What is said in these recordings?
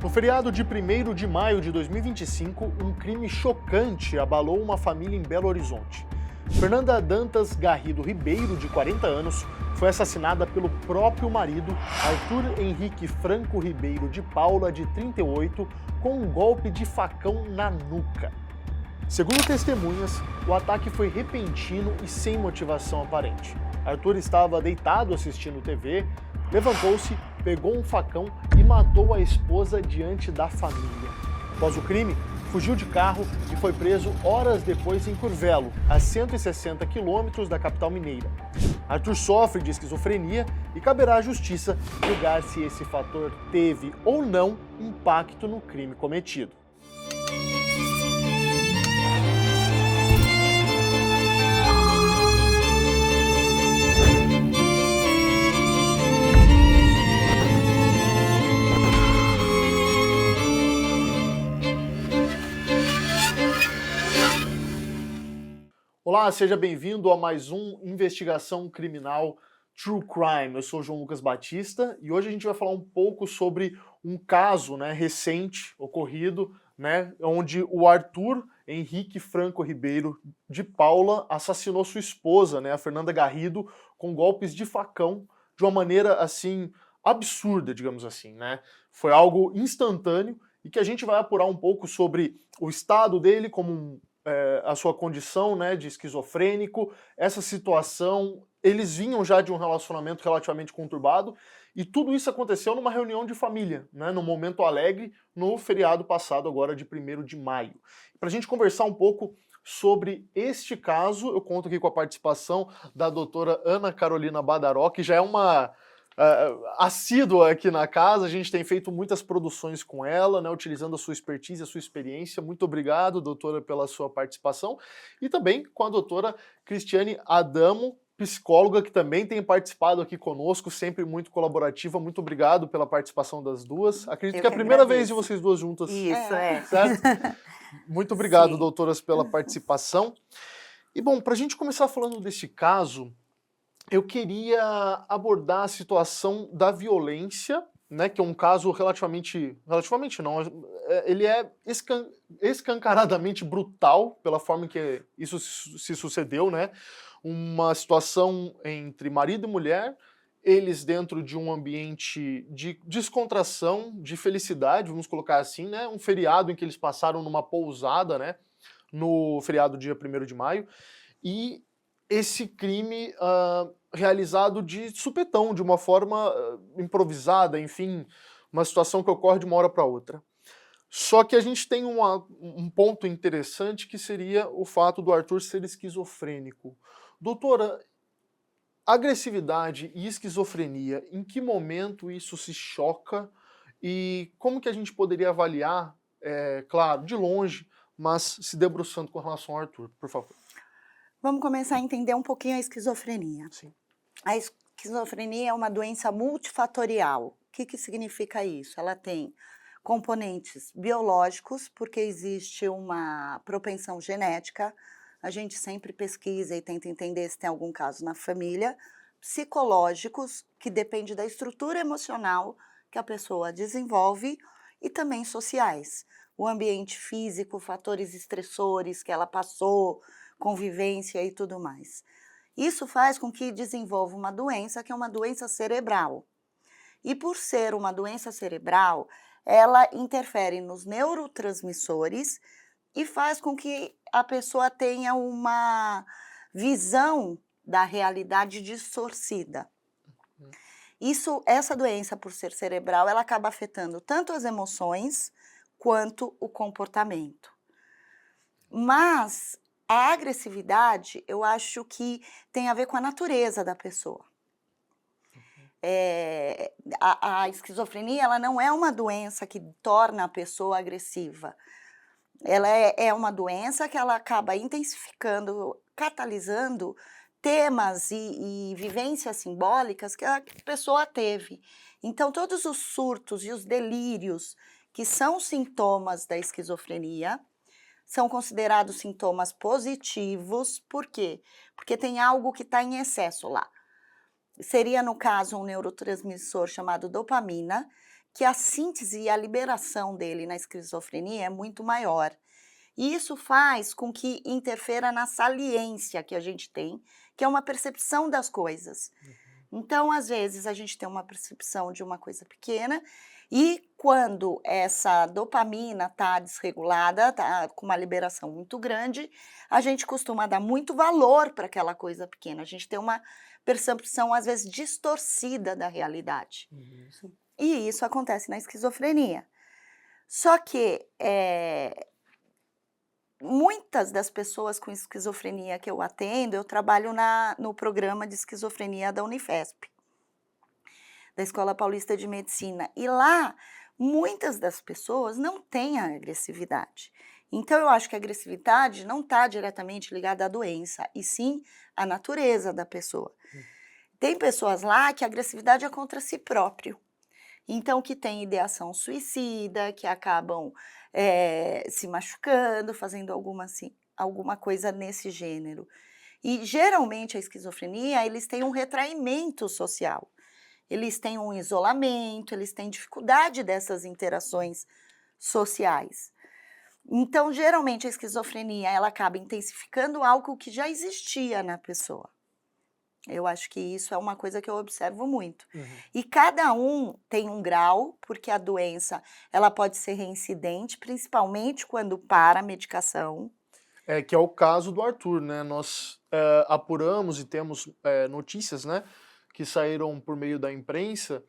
No feriado de 1º de maio de 2025, um crime chocante abalou uma família em Belo Horizonte. Fernanda Dantas Garrido Ribeiro, de 40 anos, foi assassinada pelo próprio marido, Arthur Henrique Franco Ribeiro de Paula, de 38, com um golpe de facão na nuca. Segundo testemunhas, o ataque foi repentino e sem motivação aparente. Arthur estava deitado assistindo TV, levantou-se, pegou um facão e matou a esposa diante da família. Após o crime, fugiu de carro e foi preso horas depois em Curvelo, a 160 quilômetros da capital mineira. Arthur sofre de esquizofrenia e caberá à justiça julgar se esse fator teve ou não impacto no crime cometido. Olá, seja bem-vindo a mais um Investigação Criminal True Crime. Eu sou o João Lucas Batista e hoje a gente vai falar um pouco sobre um caso recente ocorrido, onde o Arthur Henrique Franco Ribeiro de Paula assassinou sua esposa, a Fernanda Garrido, com golpes de facão de uma maneira assim absurda, digamos assim, Foi algo instantâneo e que a gente vai apurar um pouco sobre o estado dele como a sua condição de esquizofrênico, essa situação, eles vinham já de um relacionamento relativamente conturbado e tudo isso aconteceu numa reunião de família, num momento alegre, no feriado passado agora de 1º de maio. Para a gente conversar um pouco sobre este caso, eu conto aqui com a participação da doutora Ana Carolina Badaró, que já é uma assídua aqui na casa, a gente tem feito muitas produções com ela, utilizando a sua expertise, a sua experiência. Muito obrigado, doutora, pela sua participação. E também com a doutora Cristiane Adamo, psicóloga, que também tem participado aqui conosco, sempre muito colaborativa. Muito obrigado pela participação das duas. Acredito que é a primeira vez de vocês duas juntas. Isso, é. Certo? Muito obrigado, Sim. doutoras, pela participação. E bom, para a gente começar falando deste caso, eu queria abordar a situação da violência, que é um caso relativamente não, ele é escancaradamente brutal pela forma em que isso se sucedeu, uma situação entre marido e mulher, eles dentro de um ambiente de descontração, de felicidade, vamos colocar assim, um feriado em que eles passaram numa pousada, no feriado dia 1º de maio, e esse crime realizado de supetão, de uma forma improvisada, enfim, uma situação que ocorre de uma hora para outra. Só que a gente tem um ponto interessante que seria o fato do Arthur ser esquizofrênico. Doutora, agressividade e esquizofrenia, em que momento isso se choca e como que a gente poderia avaliar, claro, de longe, mas se debruçando com relação ao Arthur, por favor? Vamos começar a entender um pouquinho a esquizofrenia. Sim. A esquizofrenia é uma doença multifatorial. O que significa isso? Ela tem componentes biológicos, porque existe uma propensão genética, a gente sempre pesquisa e tenta entender se tem algum caso na família, psicológicos, que depende da estrutura emocional que a pessoa desenvolve, e também sociais. O ambiente físico, fatores estressores que ela passou, convivência e tudo mais. Isso faz com que desenvolva uma doença que é uma doença cerebral. E por ser uma doença cerebral, ela interfere nos neurotransmissores e faz com que a pessoa tenha uma visão da realidade distorcida. Essa doença, por ser cerebral, ela acaba afetando tanto as emoções quanto o comportamento. Mas a agressividade, eu acho que tem a ver com a natureza da pessoa. A esquizofrenia, ela não é uma doença que torna a pessoa agressiva. Ela é uma doença que ela acaba intensificando, catalisando temas e vivências simbólicas que a pessoa teve. Então, todos os surtos e os delírios que são sintomas da esquizofrenia são considerados sintomas positivos. Por quê? Porque tem algo que está em excesso lá. Seria, no caso, um neurotransmissor chamado dopamina, que a síntese e a liberação dele na esquizofrenia é muito maior. E isso faz com que interfira na saliência que a gente tem, que é uma percepção das coisas. Então, às vezes, a gente tem uma percepção de uma coisa pequena e quando essa dopamina está desregulada, está com uma liberação muito grande, a gente costuma dar muito valor para aquela coisa pequena. A gente tem uma percepção, às vezes, distorcida da realidade. Uhum. E isso acontece na esquizofrenia. Só que muitas das pessoas com esquizofrenia que eu atendo, eu trabalho no programa de esquizofrenia da Unifesp, da Escola Paulista de Medicina. E lá, muitas das pessoas não têm a agressividade. Então, eu acho que a agressividade não está diretamente ligada à doença, e sim à natureza da pessoa. Tem pessoas lá que a agressividade é contra si próprio. Então, que tem ideação suicida, que acabam se machucando, fazendo alguma coisa nesse gênero. E, geralmente, a esquizofrenia, eles têm um retraimento social. Eles têm um isolamento, eles têm dificuldade dessas interações sociais. Então, geralmente, a esquizofrenia, ela acaba intensificando algo que já existia na pessoa. Eu acho que isso é uma coisa que eu observo muito. E cada um tem um grau, porque a doença ela pode ser reincidente, principalmente quando para a medicação. Que é o caso do Arthur, né? Nós apuramos e temos notícias, né, que saíram por meio da imprensa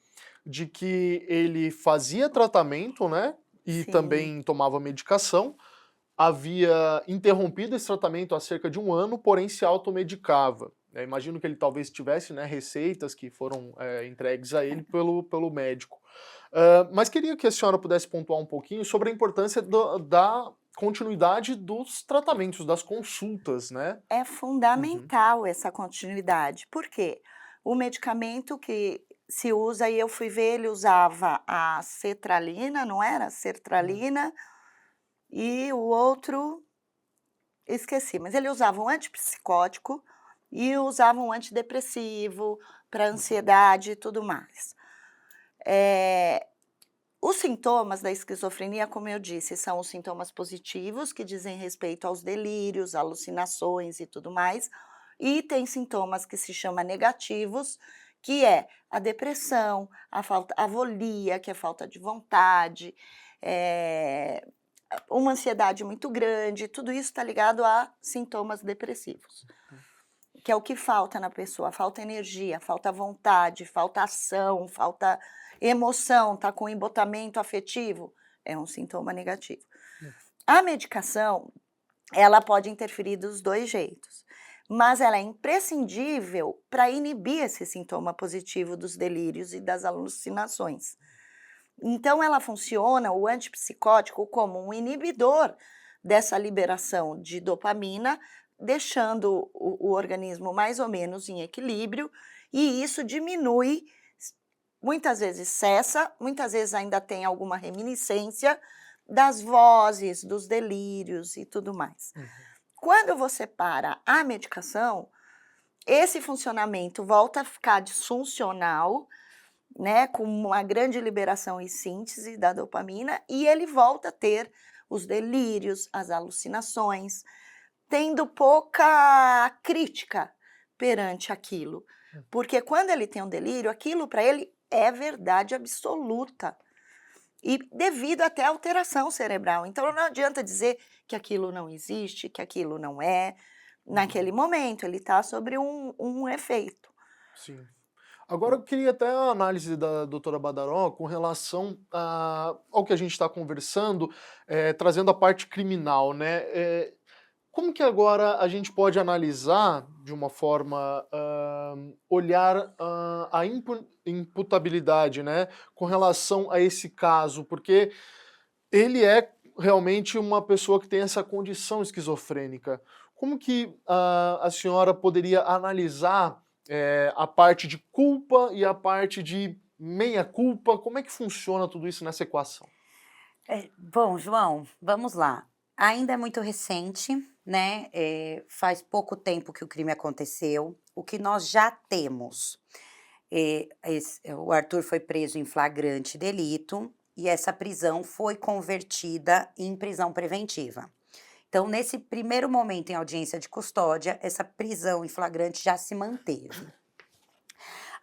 de que ele fazia tratamento, né, e Sim. também tomava medicação, havia interrompido esse tratamento há cerca de 1 ano, porém se automedicava. Imagino que ele talvez tivesse, né, receitas que foram entregues a ele pelo médico. Mas queria que a senhora pudesse pontuar um pouquinho sobre a importância da continuidade dos tratamentos, das consultas, né? É fundamental essa continuidade. Por quê? O medicamento que se usa, e eu fui ver, ele usava a sertralina, não era? Sertralina, e o outro, esqueci, mas ele usava um antipsicótico e usava um antidepressivo para ansiedade e tudo mais. Os sintomas da esquizofrenia, como eu disse, são os sintomas positivos, que dizem respeito aos delírios, alucinações e tudo mais, e tem sintomas que se chamam negativos, que é a depressão, a volia, que é falta de vontade, uma ansiedade muito grande, tudo isso está ligado a sintomas depressivos, que é o que falta na pessoa, falta energia, falta vontade, falta ação, falta emoção, tá com embotamento afetivo, é um sintoma negativo. A medicação, ela pode interferir dos 2 jeitos, mas ela é imprescindível para inibir esse sintoma positivo dos delírios e das alucinações. Então ela funciona, o antipsicótico, como um inibidor dessa liberação de dopamina, deixando o organismo mais ou menos em equilíbrio, e isso diminui, muitas vezes cessa, muitas vezes ainda tem alguma reminiscência das vozes, dos delírios e tudo mais. Quando você para a medicação, esse funcionamento volta a ficar disfuncional, né, com uma grande liberação e síntese da dopamina, e ele volta a ter os delírios, as alucinações, tendo pouca crítica perante aquilo. Porque quando ele tem um delírio, aquilo para ele é verdade absoluta. E devido até à alteração cerebral. Então não adianta dizer que aquilo não existe, que aquilo não é. Naquele momento, ele está sobre um efeito. Sim. Agora eu queria até a análise da doutora Badaró com relação ao que a gente está conversando, trazendo a parte criminal, né? Como que agora a gente pode analisar de uma forma, olhar a imputabilidade, né, com relação a esse caso? Porque ele é realmente uma pessoa que tem essa condição esquizofrênica. Como que a senhora poderia analisar a parte de culpa e a parte de meia-culpa? Como é que funciona tudo isso nessa equação? Bom, João, vamos lá. Ainda é muito recente, né? Faz pouco tempo que o crime aconteceu. O que nós já temos O Arthur foi preso em flagrante delito e essa prisão foi convertida em prisão preventiva. Então, nesse primeiro momento em audiência de custódia, essa prisão em flagrante já se manteve.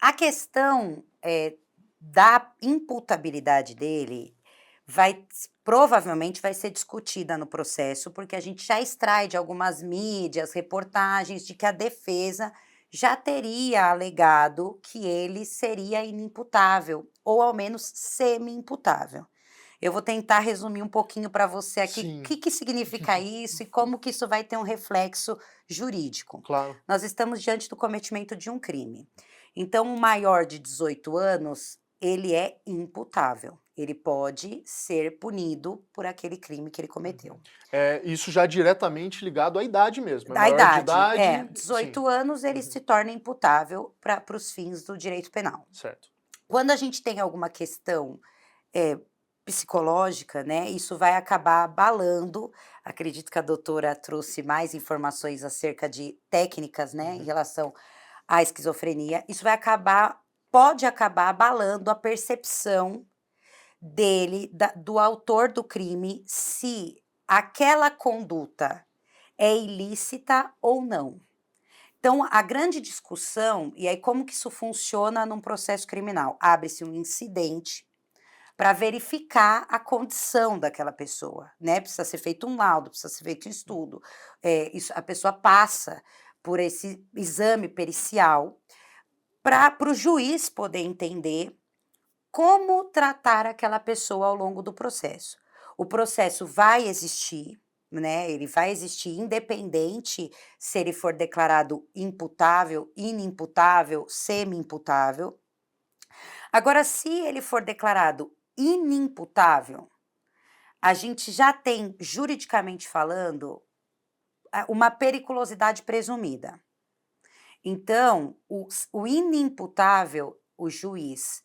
A questão da imputabilidade dele provavelmente vai ser discutida no processo, porque a gente já extrai de algumas mídias, reportagens, de que a defesa já teria alegado que ele seria inimputável, ou ao menos semi-imputável. Eu vou tentar resumir um pouquinho para você aqui Sim. o que significa isso e como que isso vai ter um reflexo jurídico. Claro. Nós estamos diante do cometimento de um crime. Então, um maior de 18 anos, ele é imputável. Ele pode ser punido por aquele crime que ele cometeu. Isso já diretamente ligado à idade mesmo. É Da maior de idade, idade. 18 Sim. anos ele se torna imputável para os fins do direito penal. Certo. Quando a gente tem alguma questão psicológica, né, isso vai acabar abalando. Acredito que a doutora trouxe mais informações acerca de técnicas, né, em relação à esquizofrenia. Isso pode acabar abalando a percepção dele, do autor do crime, se aquela conduta é ilícita ou não. Então, a grande discussão, e aí como que isso funciona num processo criminal? Abre-se um incidente para verificar a condição daquela pessoa, né? Precisa ser feito um laudo, precisa ser feito um estudo. A pessoa passa por esse exame pericial para o juiz poder entender como tratar aquela pessoa ao longo do processo. O processo vai existir, né? Ele vai existir independente se ele for declarado imputável, inimputável, semi-imputável. Agora, se ele for declarado inimputável, a gente já tem, juridicamente falando, uma periculosidade presumida. Então, o inimputável, o juiz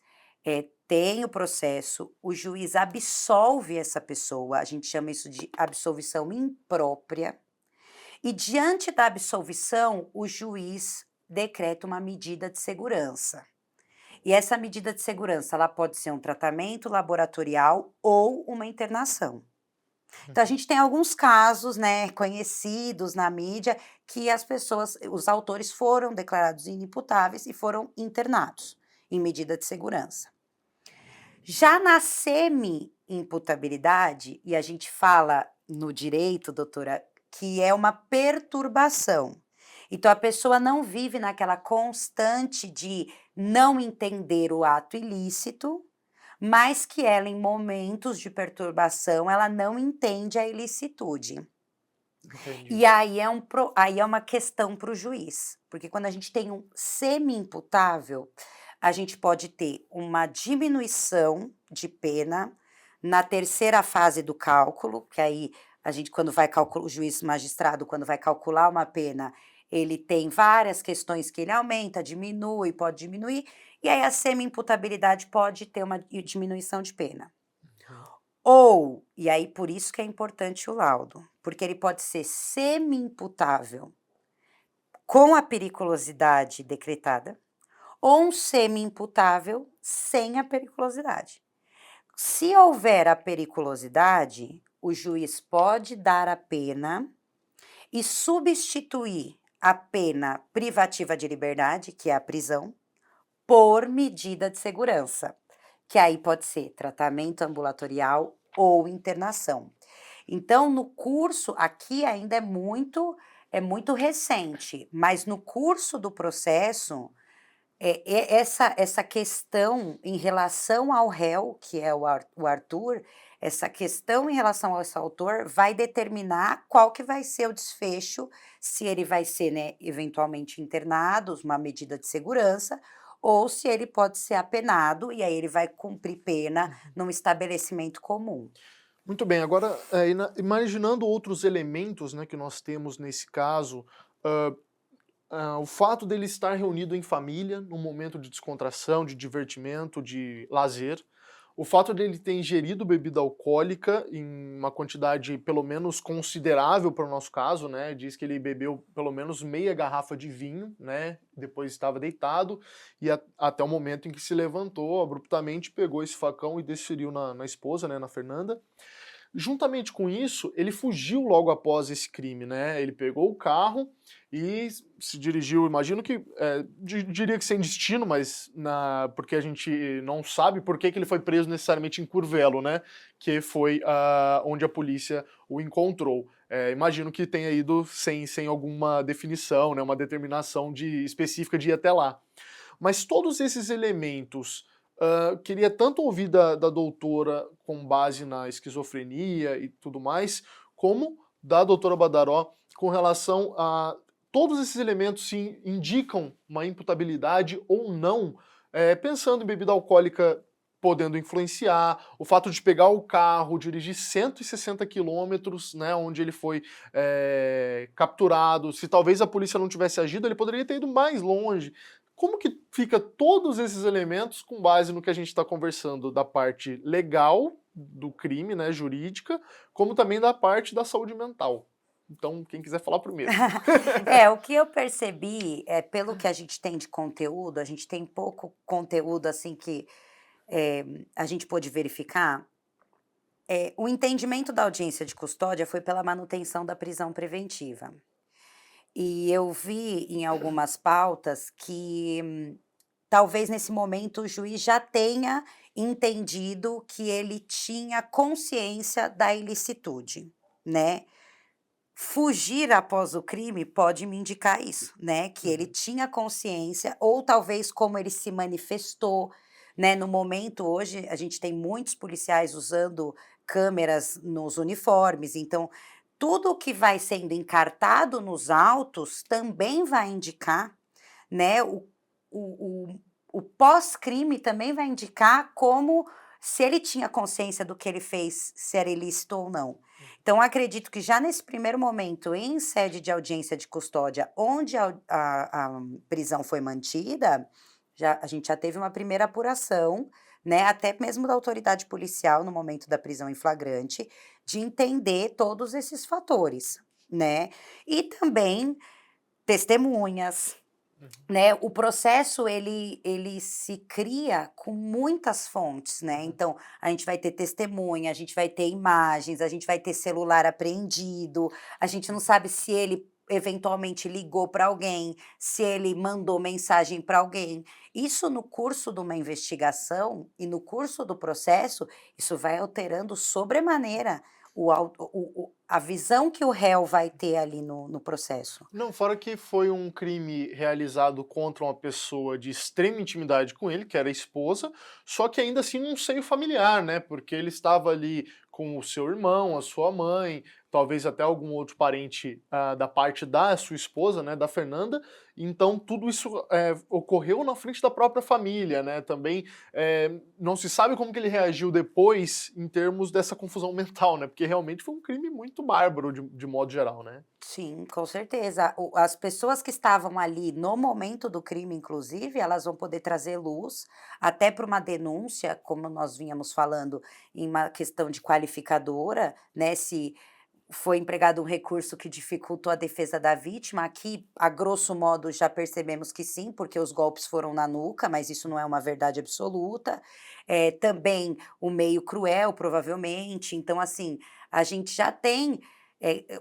tem o processo, o juiz absolve essa pessoa, a gente chama isso de absolvição imprópria, e diante da absolvição, o juiz decreta uma medida de segurança. E essa medida de segurança, ela pode ser um tratamento laboratorial ou uma internação. Então, a gente tem alguns casos, né, conhecidos na mídia, que os autores foram declarados inimputáveis e foram internados em medida de segurança. Já na semi-imputabilidade, e a gente fala no direito, doutora, que é uma perturbação. Então, a pessoa não vive naquela constante de não entender o ato ilícito, mas que ela, em momentos de perturbação, ela não entende a ilicitude. Entendi. E aí é uma questão para o juiz, porque quando a gente tem um semi-imputável, a gente pode ter uma diminuição de pena na terceira fase do cálculo, que aí a gente, quando vai calcular, o juiz magistrado, quando vai calcular uma pena, ele tem várias questões que ele aumenta, diminui, pode diminuir, e aí a semi-imputabilidade pode ter uma diminuição de pena. Ou, e aí por isso que é importante o laudo, porque ele pode ser semi-imputável com a periculosidade decretada, ou um semi-imputável sem a periculosidade. Se houver a periculosidade, o juiz pode dar a pena e substituir a pena privativa de liberdade, que é a prisão, por medida de segurança, que aí pode ser tratamento ambulatorial ou internação. Então, no curso, aqui ainda é muito recente, mas no curso do processo, essa questão em relação ao réu, que é o Arthur, essa questão em relação a esse autor vai determinar qual que vai ser o desfecho, se ele vai ser, né, eventualmente internado, uma medida de segurança, ou se ele pode ser apenado e aí ele vai cumprir pena num estabelecimento comum. Muito bem, agora imaginando outros elementos, né, que nós temos nesse caso, o fato dele estar reunido em família, num momento de descontração, de divertimento, de lazer, o fato dele ter ingerido bebida alcoólica em uma quantidade pelo menos considerável para o nosso caso, né? Diz que ele bebeu pelo menos meia garrafa de vinho, né? Depois estava deitado e até o momento em que se levantou abruptamente, pegou esse facão e desferiu na esposa, né? Na Fernanda. Juntamente com isso, ele fugiu logo após esse crime, né? Ele pegou o carro e se dirigiu, imagino que, diria que sem destino, mas porque a gente não sabe por que ele foi preso necessariamente em Curvelo, né? Que foi onde a polícia o encontrou. Imagino que tenha ido sem alguma definição, né? Uma determinação específica de ir até lá. Mas todos esses elementos, queria tanto ouvir da doutora com base na esquizofrenia e tudo mais, como da doutora Badaró com relação a todos esses elementos se indicam uma imputabilidade ou não, pensando em bebida alcoólica podendo influenciar, o fato de pegar o carro, dirigir 160 quilômetros, né, onde ele foi capturado, se talvez a polícia não tivesse agido, ele poderia ter ido mais longe. Como que fica todos esses elementos com base no que a gente está conversando da parte legal do crime, né, jurídica, como também da parte da saúde mental? Então, quem quiser falar primeiro. O que eu percebi, pelo que a gente tem de conteúdo, a gente tem pouco conteúdo assim que a gente pôde verificar. O entendimento da audiência de custódia foi pela manutenção da prisão preventiva. E eu vi em algumas pautas que talvez nesse momento o juiz já tenha entendido que ele tinha consciência da ilicitude, né? Fugir após o crime pode me indicar isso, né? Que ele tinha consciência, ou talvez como ele se manifestou, né? No momento, hoje, a gente tem muitos policiais usando câmeras nos uniformes, então tudo que vai sendo encartado nos autos também vai indicar, né? O pós-crime também vai indicar como se ele tinha consciência do que ele fez, se era ilícito ou não. Então, acredito que já nesse primeiro momento, em sede de audiência de custódia, onde a prisão foi mantida, a gente já teve uma primeira apuração, né, até mesmo da autoridade policial no momento da prisão em flagrante, de entender todos esses fatores, né? E também testemunhas, né? O processo ele se cria com muitas fontes, né? Então, a gente vai ter testemunha, a gente vai ter imagens, a gente vai ter celular apreendido, a gente não sabe se ele eventualmente ligou para alguém, se ele mandou mensagem para alguém. Isso no curso de uma investigação e no curso do processo, isso vai alterando sobremaneira a visão que o réu vai ter ali no processo. Não, fora que foi um crime realizado contra uma pessoa de extrema intimidade com ele, que era a esposa, só que ainda assim num seio familiar, né? Porque ele estava ali com o seu irmão, a sua mãe, talvez até algum outro parente da parte da sua esposa, né, da Fernanda. Então tudo isso ocorreu na frente da própria família, né? Também não se sabe como que ele reagiu depois em termos dessa confusão mental, né? Porque realmente foi um crime muito bárbaro de modo geral, né? Sim, com certeza. As pessoas que estavam ali no momento do crime, inclusive, elas vão poder trazer luz até para uma denúncia, como nós vínhamos falando, em uma questão de qualificadora, né? Se foi empregado um recurso que dificultou a defesa da vítima, aqui, a grosso modo, já percebemos que sim, porque os golpes foram na nuca, mas isso não é uma verdade absoluta. Também o meio cruel, provavelmente. Então, assim, a gente já tem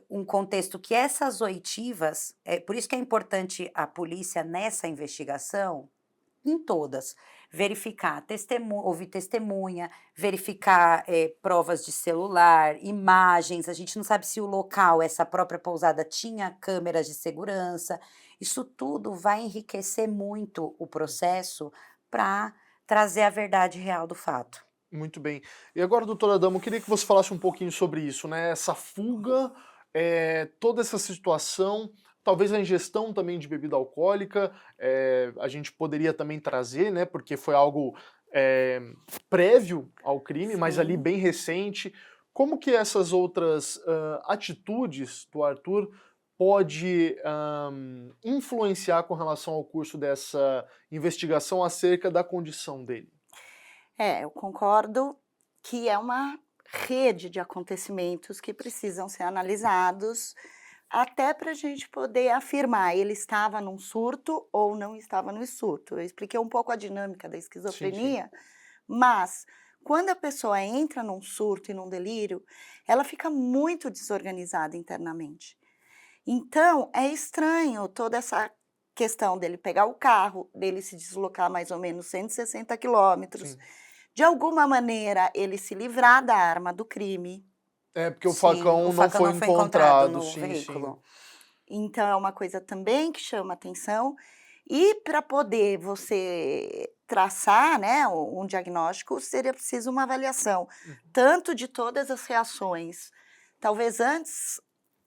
um contexto que essas oitivas, por isso que é importante a polícia nessa investigação, em todas, verificar ouvir testemunha, verificar provas de celular, imagens, a gente não sabe se o local, essa própria pousada tinha câmeras de segurança, isso tudo vai enriquecer muito o processo para trazer a verdade real do fato. Muito bem. E agora, doutora Adamo, eu queria que você falasse um pouquinho sobre isso, né? Essa fuga, toda essa situação, talvez a ingestão também de bebida alcoólica, a gente poderia também trazer, né? Porque foi algo prévio ao crime, mas ali Sim. bem recente. Como que essas outras atitudes do Arthur pode influenciar com relação ao curso dessa investigação acerca da condição dele? Eu concordo que é uma rede de acontecimentos que precisam ser analisados, até para a gente poder afirmar, ele estava num surto ou não estava no surto. Eu expliquei um pouco a dinâmica da Sim, sim. esquizofrenia, mas quando a pessoa entra num surto e num delírio, ela fica muito desorganizada internamente. Então, é estranho toda essa questão dele pegar o carro, dele se deslocar mais ou menos 160 quilômetros, Sim. de alguma maneira ele se livrar da arma do crime. É, porque o Sim, o facão não facão foi não foi encontrado encontrado, no sim, sim. veículo. Então é uma coisa também que chama atenção, e para poder você traçar, né, um diagnóstico, seria preciso uma avaliação, Uhum. tanto de todas as reações, talvez antes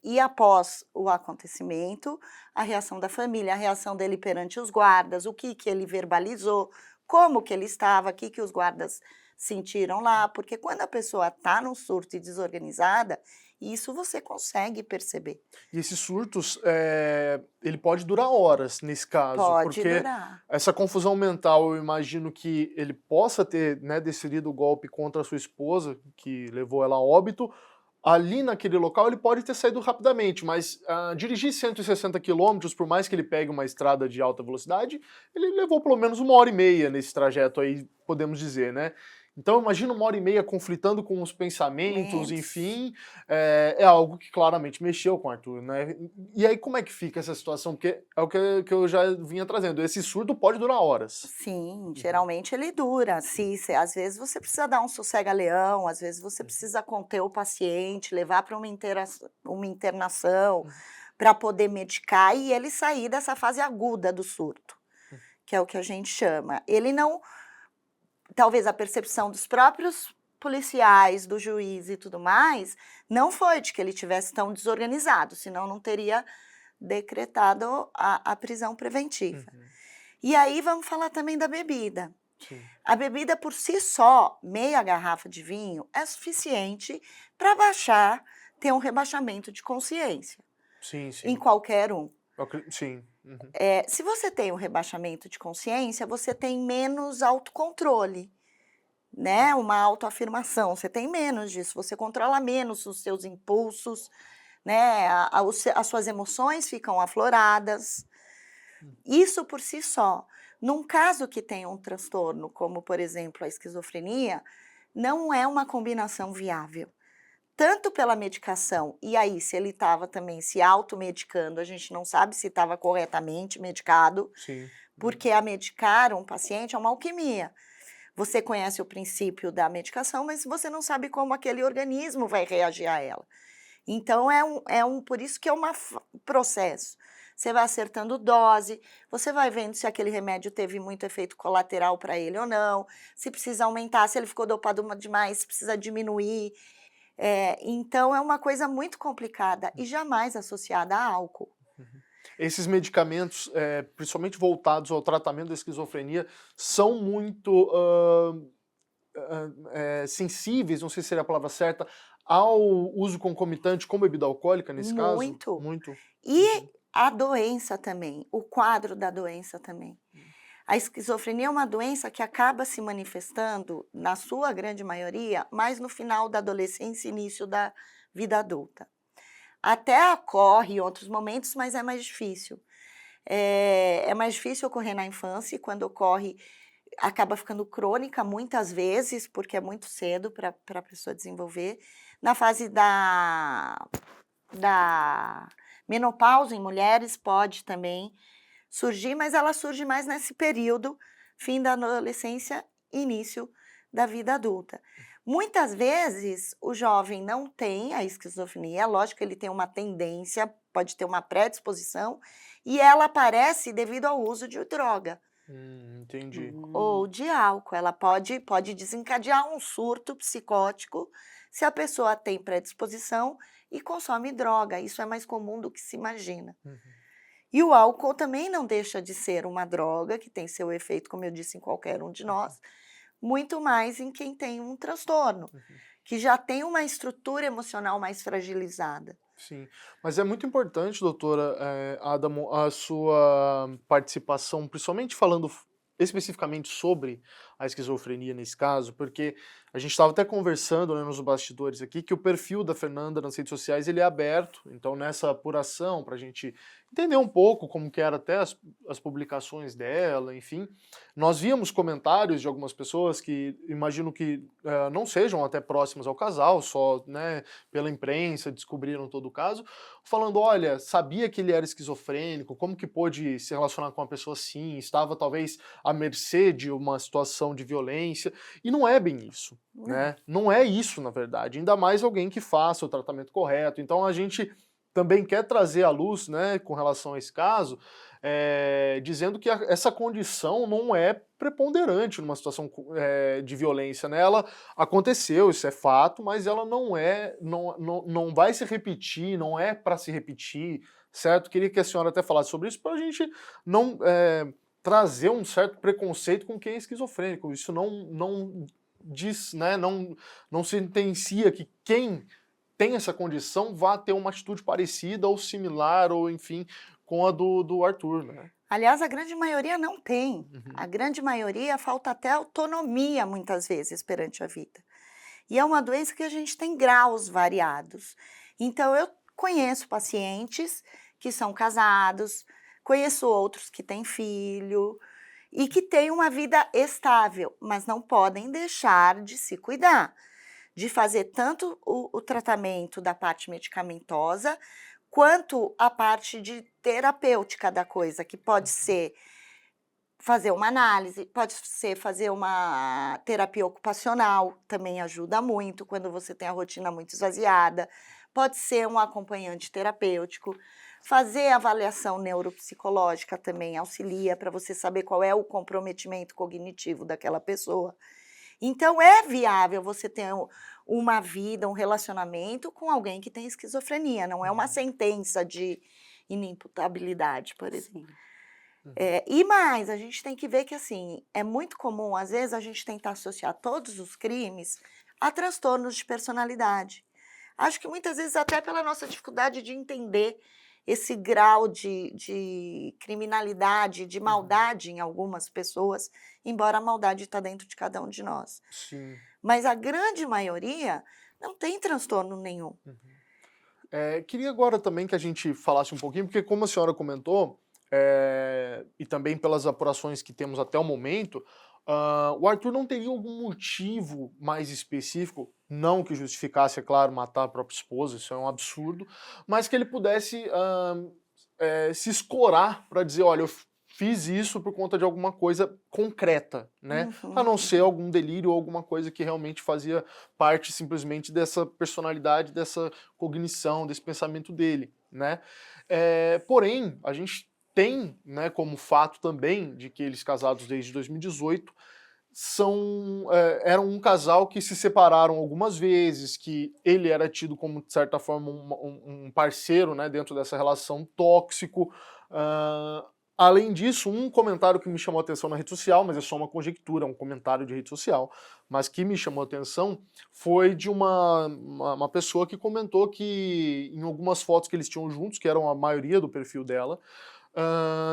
e após o acontecimento, a reação da família, a reação dele perante os guardas, o que ele verbalizou, como que ele estava, o que os guardas sentiram lá, porque quando a pessoa está num surto e desorganizada, isso você consegue perceber. E esses surtos, ele pode durar horas nesse caso, Pode porque durar. essa confusão mental, eu imagino que ele possa ter, né, desferido o golpe contra a sua esposa, que levou ela a óbito. Ali naquele local ele pode ter saído rapidamente, mas dirigir 160 quilômetros, por mais que ele pegue uma estrada de alta velocidade, ele levou pelo menos 1h30 nesse trajeto aí, podemos dizer, né? Então imagina 1h30 conflitando com os pensamentos, Mentos. enfim, é algo que claramente mexeu com o Arthur, né? E aí como é que fica essa situação? Porque é o que eu já vinha trazendo, esse surto pode durar horas. Sim, Uhum, geralmente ele dura. Se às vezes você precisa dar um sossega-leão, às vezes você uhum, precisa conter o paciente, levar para uma internação, uhum, para poder medicar e ele sair dessa fase aguda do surto, uhum. que é o que a gente chama. Ele não talvez a percepção dos próprios policiais, do juiz e tudo mais, não foi de que ele tivesse tão desorganizado, senão não teria decretado a prisão preventiva. Uhum. E aí vamos falar também da bebida. Sim, A bebida por si só, meia garrafa de vinho, é suficiente para baixar, ter um rebaixamento de consciência, sim, em sim. qualquer um. Sim. Uhum. Se você tem um rebaixamento de consciência, você tem menos autocontrole, né? Uma autoafirmação, você tem menos disso, você controla menos os seus impulsos, né? As suas emoções ficam afloradas. Isso por si só. Num caso que tenha um transtorno, como por exemplo a esquizofrenia, não é uma combinação viável. Tanto pela medicação, e aí se ele estava também se automedicando, a gente não sabe se estava corretamente medicado, Sim. porque a medicar um paciente é uma alquimia. Você conhece o princípio da medicação, mas você não sabe como aquele organismo vai reagir a ela. Então por isso que é um processo. Você vai acertando dose, você vai vendo se aquele remédio teve muito efeito colateral para ele ou não, se precisa aumentar, se ele ficou dopado demais, se precisa diminuir. Então é uma coisa muito complicada e jamais associada a álcool. Uhum. Esses medicamentos, principalmente voltados ao tratamento da esquizofrenia, são muito sensíveis, não sei se seria a palavra certa, ao uso concomitante com bebida alcoólica, nesse caso? Muito. Muito? E Uhum. a doença também, o quadro da doença também. A esquizofrenia é uma doença que acaba se manifestando, na sua grande maioria, mais no final da adolescência e início da vida adulta. Até ocorre em outros momentos, mas é mais difícil. É mais difícil ocorrer na infância e quando ocorre, acaba ficando crônica muitas vezes, porque é muito cedo para a pessoa desenvolver. Na fase da menopausa em mulheres pode também surgir, mas ela surge mais nesse período, fim da adolescência, início da vida adulta. Muitas vezes o jovem não tem a esquizofrenia, lógico que ele tem uma tendência, pode ter uma predisposição, e ela aparece devido ao uso de droga Entendi. ou de álcool. Ela pode desencadear um surto psicótico se a pessoa tem predisposição e consome droga. Isso é mais comum do que se imagina. Uhum. E o álcool também não deixa de ser uma droga que tem seu efeito, como eu disse, em qualquer um de nós, muito mais em quem tem um transtorno, Uhum. que já tem uma estrutura emocional mais fragilizada. Sim, mas é muito importante, doutora Adamo, a sua participação, principalmente falando especificamente sobre a esquizofrenia nesse caso, porque a gente estava até conversando, né, nos bastidores aqui, que o perfil da Fernanda nas redes sociais ele é aberto, então nessa apuração, para a gente entender um pouco como que era até as publicações dela, enfim, nós víamos comentários de algumas pessoas que imagino que não sejam até próximas ao casal, só, né, pela imprensa descobriram todo o caso, falando, olha, sabia que ele era esquizofrênico, como que pôde se relacionar com uma pessoa assim, estava talvez à mercê de uma situação de violência, e não é bem isso, né? Não é isso, na verdade, ainda mais alguém que faça o tratamento correto. Então a gente também quer trazer à luz, né, com relação a esse caso, dizendo que essa condição não é preponderante numa situação de violência, né? Ela aconteceu, isso é fato, mas ela não vai se repetir, não é para se repetir, certo? Queria que a senhora até falasse sobre isso para a gente não trazer um certo preconceito com quem é esquizofrênico. Isso não diz, né? Não sentencia que quem tem essa condição vá ter uma atitude parecida ou similar, ou enfim, com a do Arthur, né? Aliás, a grande maioria não tem. Uhum. A grande maioria falta até autonomia, muitas vezes, perante a vida. E é uma doença que a gente tem graus variados. Então, eu conheço pacientes que são casados, conheço outros que têm filho e que têm uma vida estável, mas não podem deixar de se cuidar, de fazer tanto o tratamento da parte medicamentosa, quanto a parte de terapêutica da coisa, que pode ser fazer uma análise, pode ser fazer uma terapia ocupacional, também ajuda muito quando você tem a rotina muito esvaziada, pode ser um acompanhante terapêutico, fazer avaliação neuropsicológica também auxilia para você saber qual é o comprometimento cognitivo daquela pessoa. Então é viável você ter uma vida, um relacionamento com alguém que tem esquizofrenia, não é uma sentença de inimputabilidade, por exemplo. Sim. E mais, a gente tem que ver que assim, é muito comum, às vezes, a gente tentar associar todos os crimes a transtornos de personalidade. Acho que muitas vezes até pela nossa dificuldade de entender esse grau de criminalidade, de maldade em algumas pessoas, embora a maldade está dentro de cada um de nós. Sim. Mas a grande maioria não tem transtorno nenhum. Queria agora também que a gente falasse um pouquinho, porque como a senhora comentou, e também pelas apurações que temos até o momento, o Arthur não teria algum motivo mais específico, não que justificasse, é claro, matar a própria esposa, isso é um absurdo, mas que ele pudesse se escorar para dizer, olha, eu fiz isso por conta de alguma coisa concreta, né? A não ser algum delírio ou alguma coisa que realmente fazia parte simplesmente dessa personalidade, dessa cognição, desse pensamento dele, né? Porém, a gente tem, né, como fato também de que eles casados desde 2018 eram um casal que se separaram algumas vezes, que ele era tido como, de certa forma, um parceiro, né, dentro dessa relação tóxico. Além disso, um comentário que me chamou a atenção na rede social, mas é só uma conjectura, um comentário de rede social, mas que me chamou a atenção foi de uma pessoa que comentou que em algumas fotos que eles tinham juntos, que eram a maioria do perfil dela,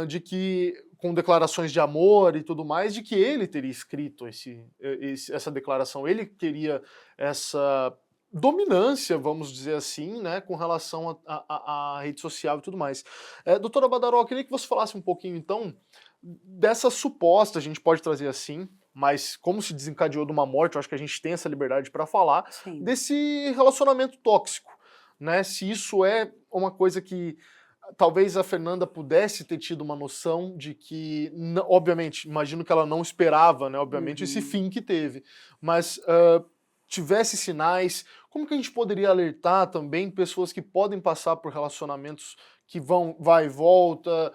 de que, com declarações de amor e tudo mais, de que ele teria escrito essa declaração, ele queria essa dominância, vamos dizer assim, né, com relação à rede social e tudo mais. Doutora Badaró, eu queria que você falasse um pouquinho, então, dessa suposta, a gente pode trazer assim, mas como se desencadeou de uma morte, eu acho que a gente tem essa liberdade para falar, Sim. desse relacionamento tóxico, né, se isso é uma coisa que talvez a Fernanda pudesse ter tido uma noção de que, obviamente, imagino que ela não esperava, né, obviamente, esse fim que teve, mas tivesse sinais, como que a gente poderia alertar também pessoas que podem passar por relacionamentos que vai e volta,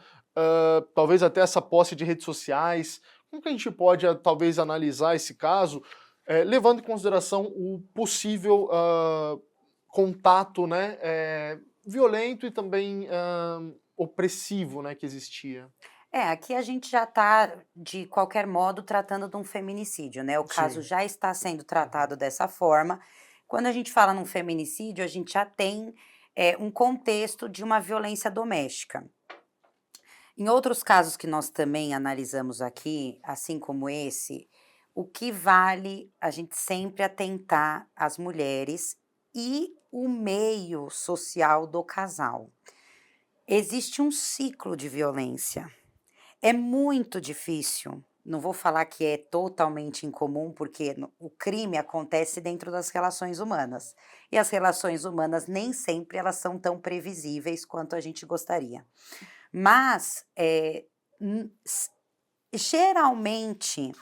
talvez até essa posse de redes sociais, como que a gente pode talvez analisar esse caso, levando em consideração o possível contato, né, violento e também opressivo, né, que existia. Aqui a gente já está, de qualquer modo, tratando de um feminicídio, né? O caso Sim. já está sendo tratado dessa forma. Quando a gente fala num feminicídio, a gente já tem um contexto de uma violência doméstica. Em outros casos que nós também analisamos aqui, assim como esse, o que vale a gente sempre atentar às mulheres e o meio social do casal. Existe um ciclo de violência. É muito difícil, não vou falar que é totalmente incomum, porque o crime acontece dentro das relações humanas. E as relações humanas nem sempre elas são tão previsíveis quanto a gente gostaria. Mas, n s geralmente,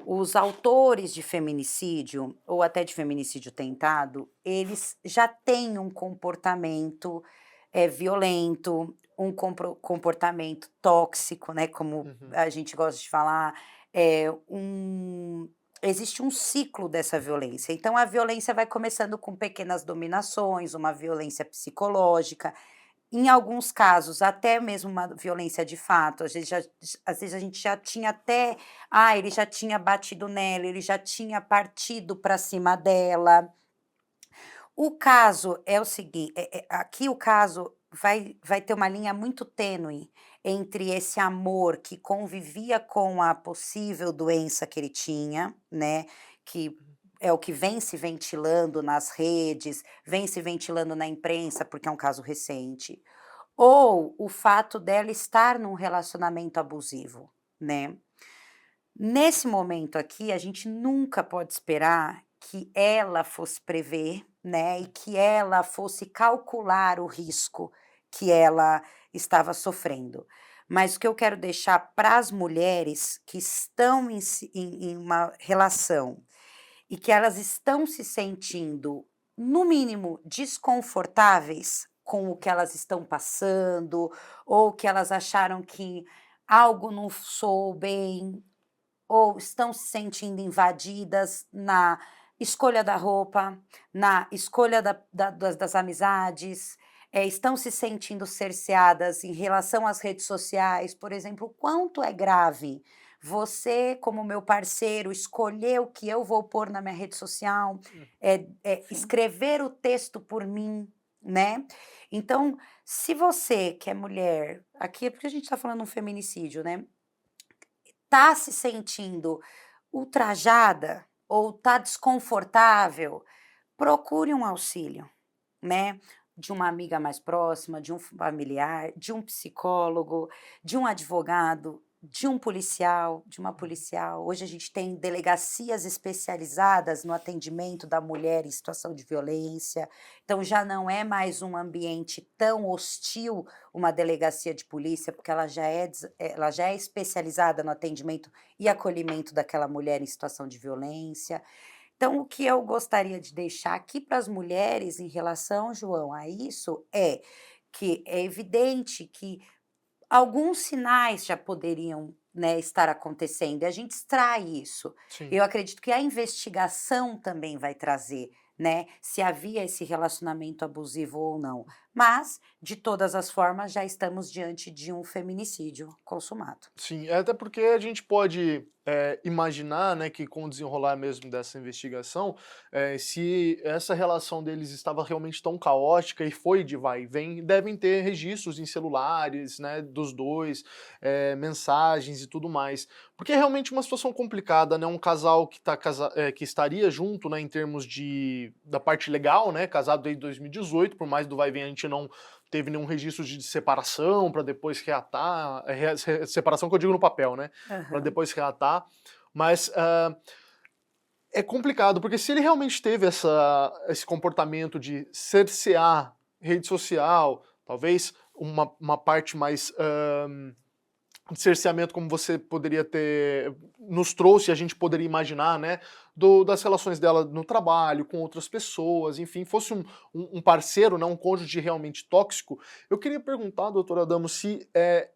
os autores de feminicídio, ou até de feminicídio tentado, eles já têm um comportamento, violento, um comportamento tóxico, né, como Uhum. a gente gosta de falar, existe um ciclo dessa violência. Então a violência vai começando com pequenas dominações, uma violência psicológica, em alguns casos, até mesmo uma violência de fato, às vezes a gente já tinha até, ele já tinha batido nela, ele já tinha partido para cima dela. O caso é o seguinte, aqui o caso vai ter uma linha muito tênue entre esse amor que convivia com a possível doença que ele tinha, né, que é o que vem se ventilando nas redes, vem se ventilando na imprensa, porque é um caso recente, ou o fato dela estar num relacionamento abusivo, né. Nesse momento aqui, a gente nunca pode esperar que ela fosse prever, né, e que ela fosse calcular o risco que ela estava sofrendo. Mas o que eu quero deixar para as mulheres que estão em uma relação e que elas estão se sentindo, no mínimo, desconfortáveis com o que elas estão passando, ou que elas acharam que algo não soou bem, ou estão se sentindo invadidas na escolha da roupa, na escolha das amizades, estão se sentindo cerceadas em relação às redes sociais, por exemplo, o quanto é grave você, como meu parceiro, escolher o que eu vou pôr na minha rede social, Sim. escrever o texto por mim, né. Então, se você que é mulher, aqui é porque a gente está falando um feminicídio, né, tá se sentindo ultrajada ou tá desconfortável, procure um auxílio, né, de uma amiga mais próxima, de um familiar, de um psicólogo, de um advogado, de um policial, de uma policial. Hoje a gente tem delegacias especializadas no atendimento da mulher em situação de violência, então já não é mais um ambiente tão hostil, uma delegacia de polícia, porque ela já é especializada no atendimento e acolhimento daquela mulher em situação de violência. Então, o que eu gostaria de deixar aqui para as mulheres em relação, João, a isso é que é evidente que alguns sinais já poderiam, né, estar acontecendo e a gente extrai isso. Sim. Eu acredito que a investigação também vai trazer, né, se havia esse relacionamento abusivo ou não. Mas, de todas as formas, já estamos diante de um feminicídio consumado. Sim, até porque a gente pode imaginar, né, que com o desenrolar mesmo dessa investigação, se essa relação deles estava realmente tão caótica e foi de vai e vem, devem ter registros em celulares, né, dos dois, mensagens e tudo mais. Porque é realmente uma situação complicada, né, um casal que, que estaria junto, né, em termos da parte legal, né, casado desde 2018, por mais do vai e vem a gente não teve nenhum registro de separação para depois reatar, separação que eu digo no papel, né, para Aham. depois reatar, mas é complicado, porque se ele realmente teve esse comportamento de cercear rede social, talvez uma parte mais de cerceamento como você poderia ter nos trouxe, a gente poderia imaginar, né, das relações dela no trabalho, com outras pessoas, enfim, fosse um parceiro, né, um cônjuge realmente tóxico, eu queria perguntar, doutor Adamo, se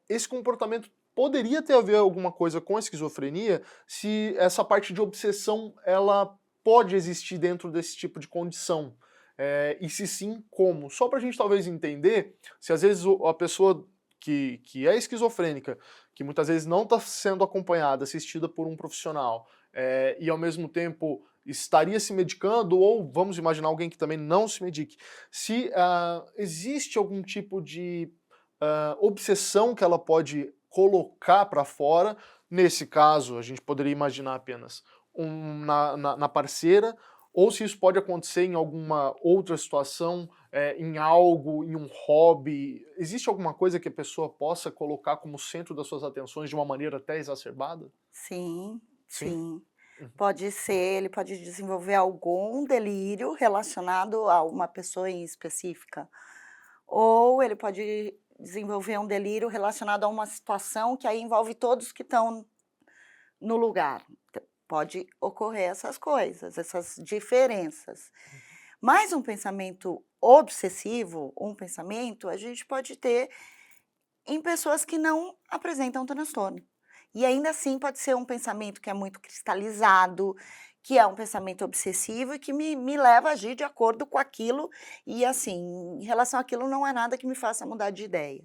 esse comportamento poderia ter a ver alguma coisa com a esquizofrenia, se essa parte de obsessão, ela pode existir dentro desse tipo de condição. E se sim, como? Só pra gente talvez entender se às vezes a pessoa que é esquizofrênica, que muitas vezes não está sendo acompanhada, assistida por um profissional, e ao mesmo tempo estaria se medicando, ou vamos imaginar alguém que também não se medique, se existe algum tipo de obsessão que ela pode colocar para fora, nesse caso a gente poderia imaginar apenas na parceira, ou se isso pode acontecer em alguma outra situação, em algo, em um hobby. Existe alguma coisa que a pessoa possa colocar como centro das suas atenções de uma maneira até exacerbada? Sim, Sim? sim. Uhum. Pode ser, ele pode desenvolver algum delírio relacionado a uma pessoa em específica, ou ele pode desenvolver um delírio relacionado a uma situação que aí envolve todos que estão no lugar. Pode ocorrer essas coisas, essas diferenças. Mas um pensamento obsessivo, um pensamento, a gente pode ter em pessoas que não apresentam transtorno. E ainda assim pode ser um pensamento que é muito cristalizado, que é um pensamento obsessivo e que me leva a agir de acordo com aquilo. E assim, em relação àquilo, não é nada que me faça mudar de ideia.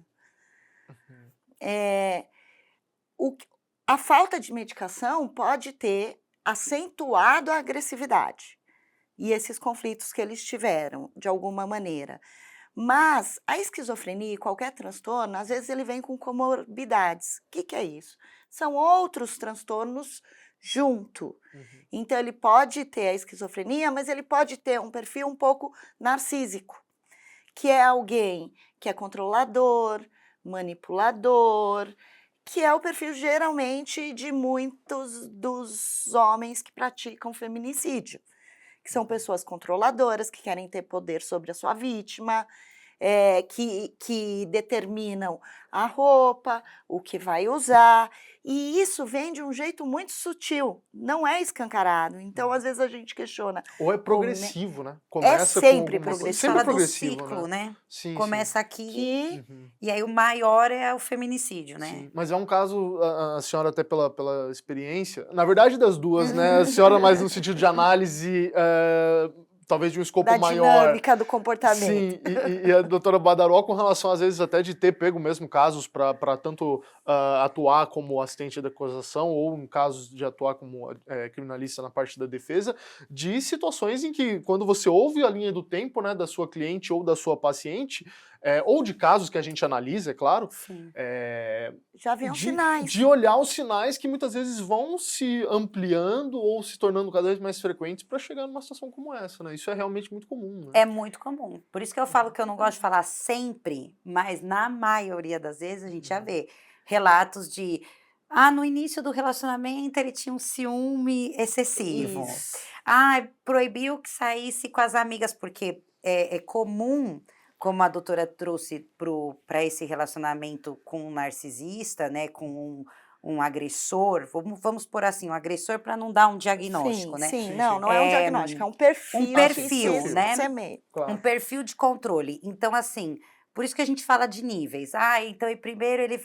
Uhum. Eh, o que a falta de medicação pode ter acentuado a agressividade e esses conflitos que eles tiveram, de alguma maneira. Mas a esquizofrenia e qualquer transtorno, às vezes ele vem com comorbidades. O que é isso? São outros transtornos junto. Uhum. Então ele pode ter a esquizofrenia, mas ele pode ter um perfil um pouco narcísico, que é alguém que é controlador, manipulador, que é o perfil geralmente de muitos dos homens que praticam feminicídio, que são pessoas controladoras, que querem ter poder sobre a sua vítima, que determinam a roupa, o que vai usar, e isso vem de um jeito muito sutil, não é escancarado. Então, às vezes, a gente questiona, Ou é come progressivo, né? é Começa com sempre alguma A coisa. gente Sempre é fala do progressivo, progressivo, ciclo, né? né? Sim, sim. Começa aqui que Uhum. e aí o maior é o feminicídio, né? Sim, mas é um caso, a senhora até pela experiência, na verdade das duas, né? A senhora mais no sentido de análise, talvez de um escopo da maior. dinâmica do comportamento. Sim, e a doutora Badaró com relação, às vezes, até de ter pego mesmo casos para tanto atuar como assistente da acusação ou em casos de atuar como criminalista na parte da defesa, de situações em que, quando você ouve a linha do tempo, né, da sua cliente ou da sua paciente, ou de casos que a gente analisa, é claro, Sim. Já haviam sinais. de olhar os sinais que muitas vezes vão se ampliando ou se tornando cada vez mais frequentes para chegar numa situação como essa, né? Isso é realmente muito comum, né? É muito comum. Por isso que eu falo que eu não gosto de falar sempre, mas na maioria das vezes a gente já vê relatos de no início do relacionamento ele tinha um ciúme excessivo. Isso. Proibiu que saísse com as amigas, porque é comum, como a doutora trouxe para esse relacionamento com um narcisista, né, com um agressor, vamos pôr assim, um agressor para não dar um diagnóstico, Sim, né? sim. Sim, Não, sim. não é um É, diagnóstico, é um um perfil que se perfil, né? semeia. Um Claro. perfil de controle. Então, assim, por isso que a gente fala de níveis. Então, primeiro ele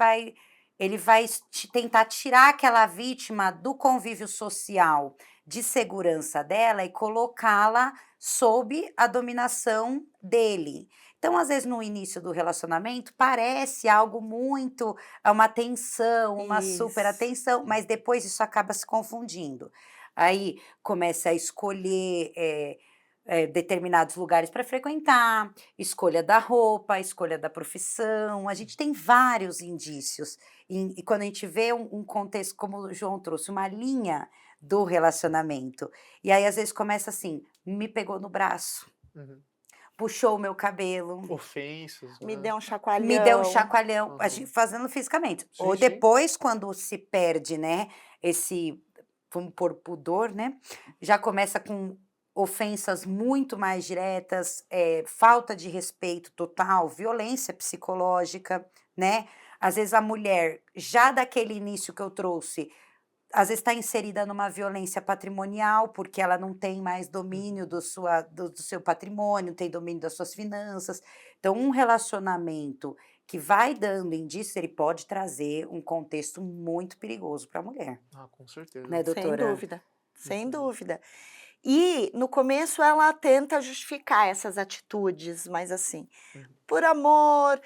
vai tentar tirar aquela vítima do convívio social de segurança dela e colocá-la sob a dominação dele. Então, às vezes, no início do relacionamento, parece algo muito, uma tensão, uma super Isso. atenção, mas depois isso acaba se confundindo. Aí começa a escolher determinados lugares para frequentar, escolha da roupa, escolha da profissão. A gente tem vários indícios. E quando a gente vê um contexto, como o João trouxe, uma linha do relacionamento. E aí, às vezes, começa assim: me pegou no braço, Uhum. puxou o meu cabelo, Ofensas, Me né? deu um me deu um chacoalhão. chacoalhão, a Uhum. gente fazendo fisicamente. Sim, Ou sim. depois, quando se perde, né, esse, vamos pôr, pudor, né, já começa com ofensas muito mais diretas, falta de respeito total, violência psicológica, né. Às vezes a mulher, já daquele início que eu trouxe, às vezes está inserida numa violência patrimonial, porque ela não tem mais domínio do seu patrimônio, não tem domínio das suas finanças. Então, um relacionamento que vai dando indício, ele pode trazer um contexto muito perigoso para a mulher, Com certeza. né, Sem doutora? dúvida, sem Uhum. dúvida. E, no começo, ela tenta justificar essas atitudes, mas assim, Uhum. por amor,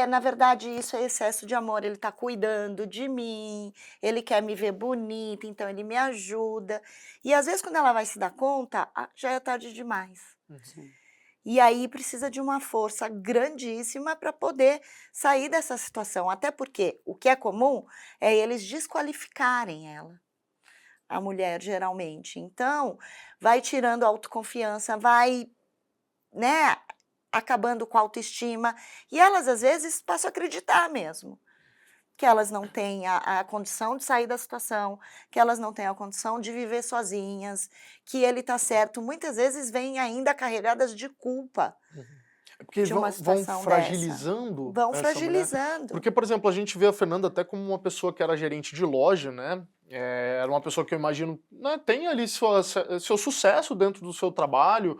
na verdade isso é excesso de amor, ele está cuidando de mim, ele quer me ver bonita, então ele me ajuda. E às vezes quando ela vai se dar conta, já é tarde demais. Uhum. Sim. E aí precisa de uma força grandíssima para poder sair dessa situação, até porque o que é comum é eles desqualificarem ela. a mulher, geralmente. Então, vai tirando a autoconfiança, vai, né, acabando com a autoestima, e elas, às vezes, passam a acreditar mesmo, que elas não têm a condição de sair da situação, que elas não têm a condição de viver sozinhas, que ele está certo. Muitas vezes vêm ainda carregadas de culpa É porque de uma vão situação dessa. fragilizando Vão essa mulher. fragilizando. Porque, por exemplo, a gente vê a Fernanda até como uma pessoa que era gerente de loja, né? Era uma pessoa que eu imagino, né, tem ali seu sucesso dentro do seu trabalho,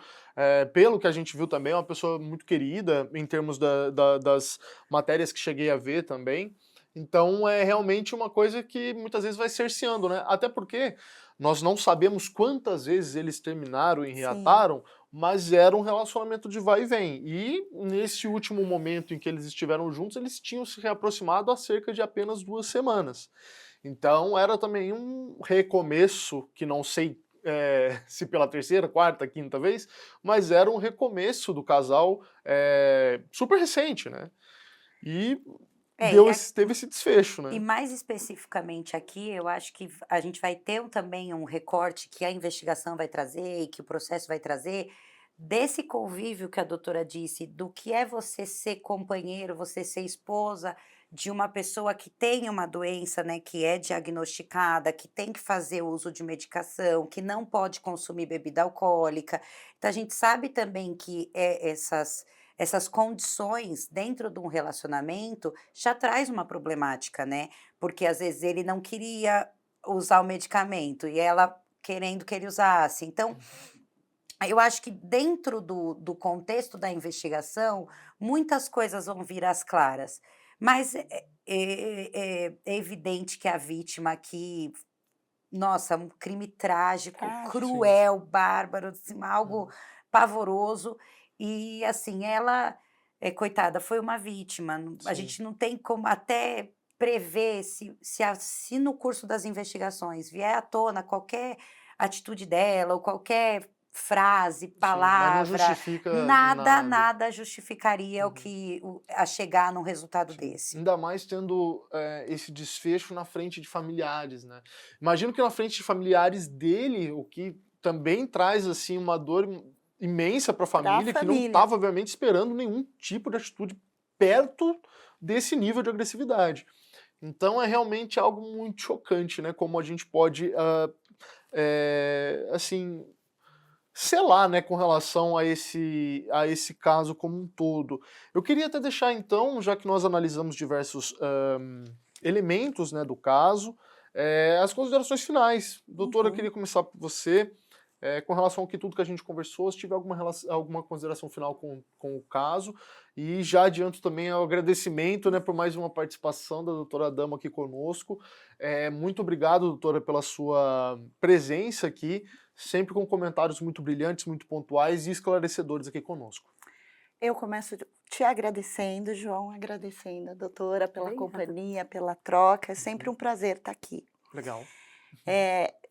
pelo que a gente viu também, é uma pessoa muito querida em termos das matérias que cheguei a ver também. Então é realmente uma coisa que muitas vezes vai cerceando, né? Até porque nós não sabemos quantas vezes eles terminaram e Sim. reataram, mas era um relacionamento de vai e vem. E nesse último momento em que eles estiveram juntos, eles tinham se reaproximado há cerca de apenas 2 semanas. Então era também um recomeço, que não sei se pela terceira, quarta, quinta vez, mas era um recomeço do casal super recente, né? E teve esse desfecho, E né? mais especificamente aqui, eu acho que a gente vai ter também um recorte que a investigação vai trazer e que o processo vai trazer, desse convívio que a doutora disse, do que é você ser companheiro, você ser esposa de uma pessoa que tem uma doença, né, que é diagnosticada, que tem que fazer uso de medicação, que não pode consumir bebida alcoólica. Então a gente sabe também que essas condições dentro de um relacionamento já traz uma problemática, né? Porque às vezes ele não queria usar o medicamento e ela querendo que ele usasse. Então, eu acho que dentro do contexto da investigação, muitas coisas vão vir às claras. Mas é evidente que a vítima aqui, nossa, um crime trágico, Trágico. cruel, bárbaro, assim, algo Uhum. pavoroso. E assim, ela, coitada, foi uma vítima. A Sim. gente não tem como até prever se no curso das investigações vier à tona qualquer atitude dela ou qualquer frase, Sim, mas não palavra, justifica em nada, nada. nada justificaria Uhum. a chegar num resultado Sim. desse. Ainda mais tendo esse desfecho na frente de familiares, né? Imagino que na frente de familiares dele, o que também traz assim uma dor imensa para a Para a família, que não família. estava obviamente esperando nenhum tipo de atitude perto desse nível de agressividade. Então é realmente algo muito chocante, né? Como a gente pode, assim, selar, né, com relação a esse caso como um todo. Eu queria até deixar então, já que nós analisamos diversos elementos, né, do caso, as considerações finais. Doutora, eu Uhum. queria começar por você, com relação ao que tudo que a gente conversou, se tiver alguma consideração final com o caso, e já adianto também o agradecimento, né, por mais uma participação da doutora Adamo aqui conosco. Muito obrigado, doutora, pela sua presença aqui, sempre com comentários muito brilhantes, muito pontuais e esclarecedores aqui conosco. Eu começo te agradecendo, João, agradecendo a doutora pela Bem companhia, pela troca. É sempre um prazer estar aqui. Legal.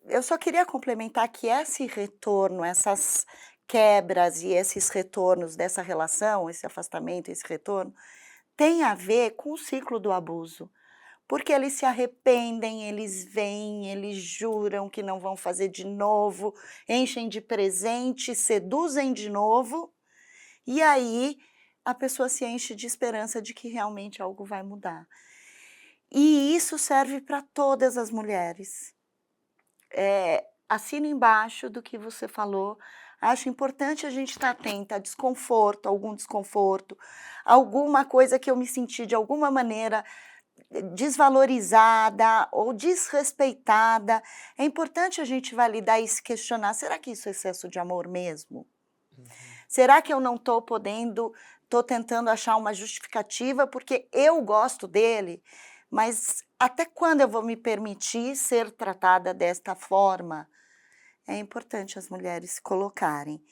Eu só queria complementar que esse retorno, essas quebras e esses retornos dessa relação, esse afastamento, esse retorno, tem a ver com o ciclo do abuso. Porque eles se arrependem, eles vêm, eles juram que não vão fazer de novo, enchem de presente, seduzem de novo, e aí a pessoa se enche de esperança de que realmente algo vai mudar. E isso serve para todas as mulheres. Assino embaixo do que você falou. Acho importante a gente estar atenta a desconforto, algum desconforto, alguma coisa que eu me senti de alguma maneira desvalorizada ou desrespeitada. É importante a gente validar e se questionar: será que isso é excesso de amor mesmo? Será que eu não estou tentando achar uma justificativa porque eu gosto dele, mas até quando eu vou me permitir ser tratada desta forma? É importante as mulheres se colocarem.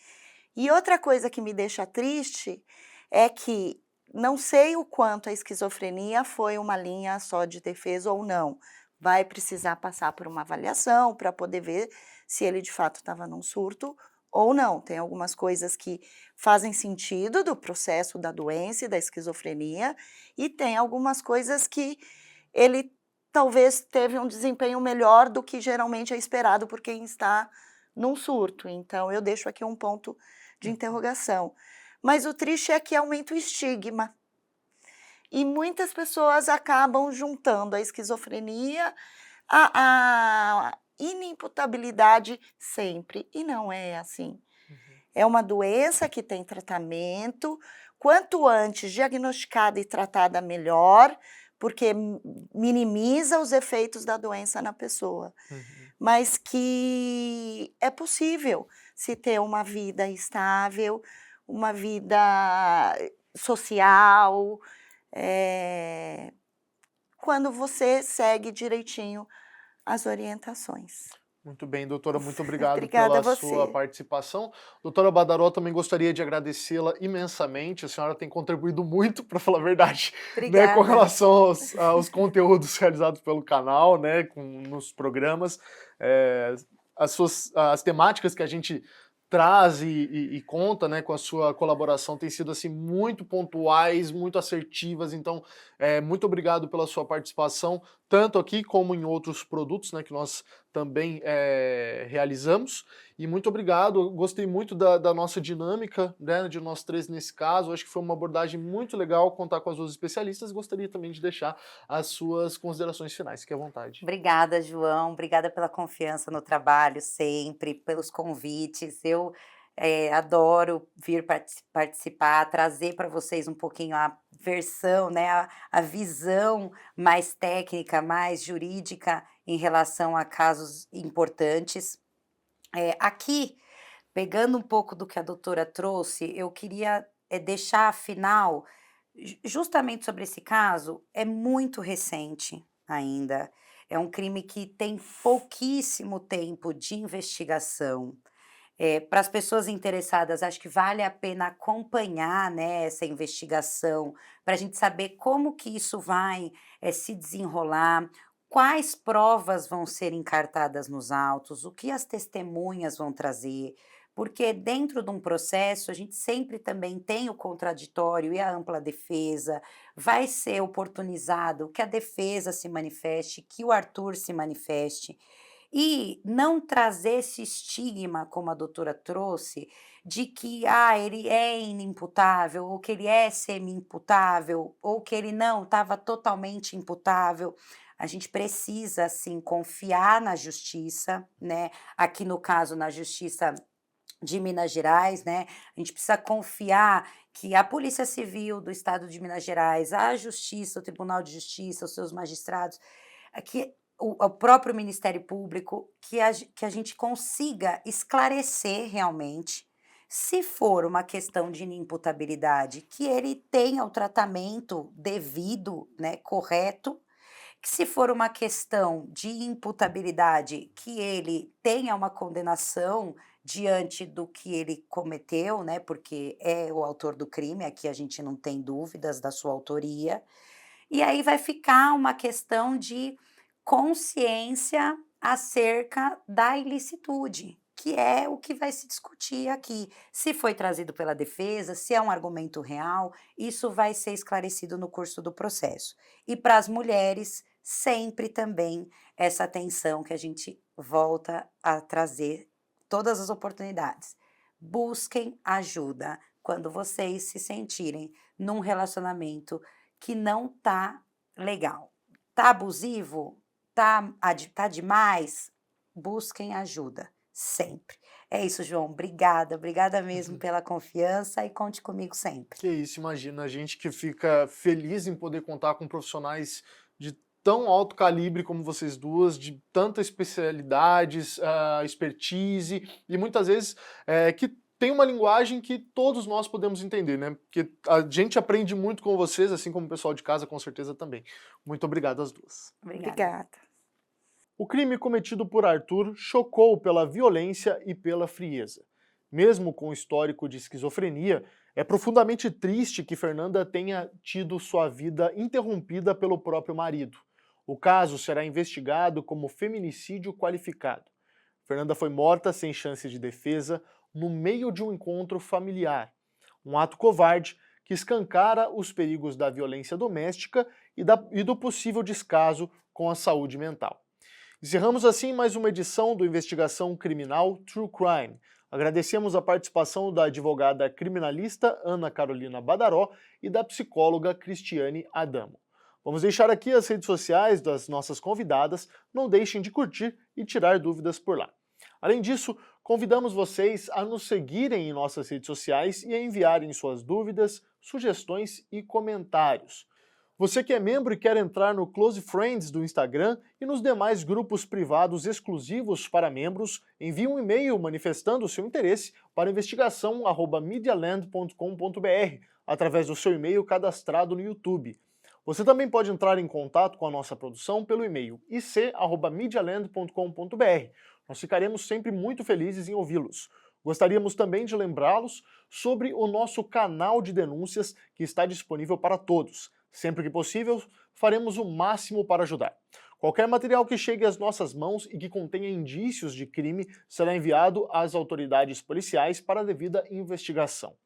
E outra coisa que me deixa triste é que não sei o quanto a esquizofrenia foi uma linha só de defesa ou não. Vai precisar passar por uma avaliação para poder ver se ele de fato estava num surto ou não. Tem algumas coisas que fazem sentido do processo da doença e da esquizofrenia, e tem algumas coisas que ele talvez teve um desempenho melhor do que geralmente é esperado por quem está num surto. Então, eu deixo aqui um ponto de interrogação. Mas o triste é que aumenta o estigma. E muitas pessoas acabam juntando a esquizofrenia à inimputabilidade sempre. E não é assim. É uma doença que tem tratamento. Quanto antes diagnosticada e tratada, melhor, porque minimiza os efeitos da doença na pessoa. Mas que é possível se ter uma vida estável, uma vida social, quando você segue direitinho as orientações. Muito bem, doutora, muito obrigado Obrigada a pela sua você. participação. Doutora Badaró, também gostaria de agradecê-la imensamente. A senhora tem contribuído muito, para falar a verdade, né, com Obrigada. relação aos conteúdos realizados pelo canal, né, nos programas. As temáticas que a gente traz e conta, né, com a sua colaboração têm sido assim muito pontuais, muito assertivas. Então, muito obrigado pela sua participação, tanto aqui como em outros produtos, né, que nós também realizamos. E muito obrigado, eu gostei muito da nossa dinâmica, né, de nós três nesse caso. Acho que foi uma abordagem muito legal contar com as duas especialistas. Gostaria também de deixar as suas considerações finais, fique à vontade. Obrigada, João. Obrigada pela confiança no trabalho sempre, pelos convites. Eu adoro vir participar, trazer para vocês um pouquinho a versão, né, a visão mais técnica, mais jurídica em relação a casos importantes. Aqui, pegando um pouco do que a doutora trouxe, eu queria deixar afinal, justamente sobre esse caso, é muito recente ainda. É um crime que tem pouquíssimo tempo de investigação. Para as pessoas interessadas, acho que vale a pena acompanhar, né, essa investigação, para a gente saber como que isso vai se desenrolar, quais provas vão ser encartadas nos autos, o que as testemunhas vão trazer, porque dentro de um processo a gente sempre também tem o contraditório e a ampla defesa, vai ser oportunizado que a defesa se manifeste, que o Arthur se manifeste. E não trazer esse estigma, como a doutora trouxe, de que ele é inimputável, ou que ele é semi-imputável, ou que ele não estava totalmente imputável. A gente precisa, sim, confiar na justiça, né? Aqui no caso, na justiça de Minas Gerais, né? A gente precisa confiar que a Polícia Civil do Estado de Minas Gerais, a Justiça, o Tribunal de Justiça, os seus magistrados, que o próprio Ministério Público, que a gente consiga esclarecer realmente, se for uma questão de inimputabilidade, que ele tenha o tratamento devido, né, correto, que se for uma questão de imputabilidade, que ele tenha uma condenação diante do que ele cometeu, né, porque é o autor do crime, aqui a gente não tem dúvidas da sua autoria, e aí vai ficar uma questão de consciência acerca da ilicitude, que é o que vai se discutir aqui. Se foi trazido pela defesa, se é um argumento real, isso vai ser esclarecido no curso do processo. E para as mulheres, sempre também essa atenção que a gente volta a trazer todas as oportunidades. Busquem ajuda quando vocês se sentirem num relacionamento que não tá legal. Tá abusivo? Tá demais? Busquem ajuda, sempre. É isso, João. Obrigada mesmo pela confiança e conte comigo sempre. Que isso, imagina, a gente que fica feliz em poder contar com profissionais de tão alto calibre como vocês duas, de tantas especialidades, expertise, e muitas vezes que tem uma linguagem que todos nós podemos entender, né? Porque a gente aprende muito com vocês, assim como o pessoal de casa com certeza também. Muito obrigado às duas. Obrigada. O crime cometido por Arthur chocou pela violência e pela frieza. Mesmo com o histórico de esquizofrenia, é profundamente triste que Fernanda tenha tido sua vida interrompida pelo próprio marido. O caso será investigado como feminicídio qualificado. Fernanda foi morta sem chance de defesa no meio de um encontro familiar. Um ato covarde que escancara os perigos da violência doméstica e do possível descaso com a saúde mental. Encerramos assim mais uma edição do Investigação Criminal True Crime. Agradecemos a participação da advogada criminalista Ana Carolina Badaró e da psicóloga Cristiane Adamo. Vamos deixar aqui as redes sociais das nossas convidadas, não deixem de curtir e tirar dúvidas por lá. Além disso, convidamos vocês a nos seguirem em nossas redes sociais e a enviarem suas dúvidas, sugestões e comentários. Você que é membro e quer entrar no Close Friends do Instagram e nos demais grupos privados exclusivos para membros, envie um e-mail manifestando o seu interesse para investigação@medialand.com.br através do seu e-mail cadastrado no YouTube. Você também pode entrar em contato com a nossa produção pelo e-mail ic@medialand.com.br. Nós ficaremos sempre muito felizes em ouvi-los. Gostaríamos também de lembrá-los sobre o nosso canal de denúncias que está disponível para todos. Sempre que possível, faremos o máximo para ajudar. Qualquer material que chegue às nossas mãos e que contenha indícios de crime será enviado às autoridades policiais para a devida investigação.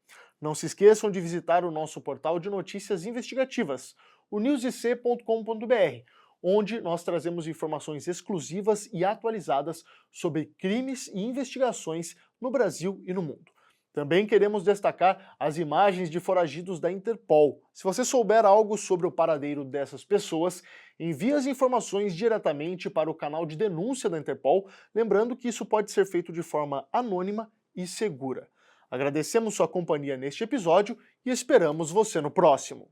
Não se esqueçam de visitar o nosso portal de notícias investigativas, o newsic.com.br, onde nós trazemos informações exclusivas e atualizadas sobre crimes e investigações no Brasil e no mundo. Também queremos destacar as imagens de foragidos da Interpol. Se você souber algo sobre o paradeiro dessas pessoas, envie as informações diretamente para o canal de denúncia da Interpol, lembrando que isso pode ser feito de forma anônima e segura. Agradecemos sua companhia neste episódio e esperamos você no próximo.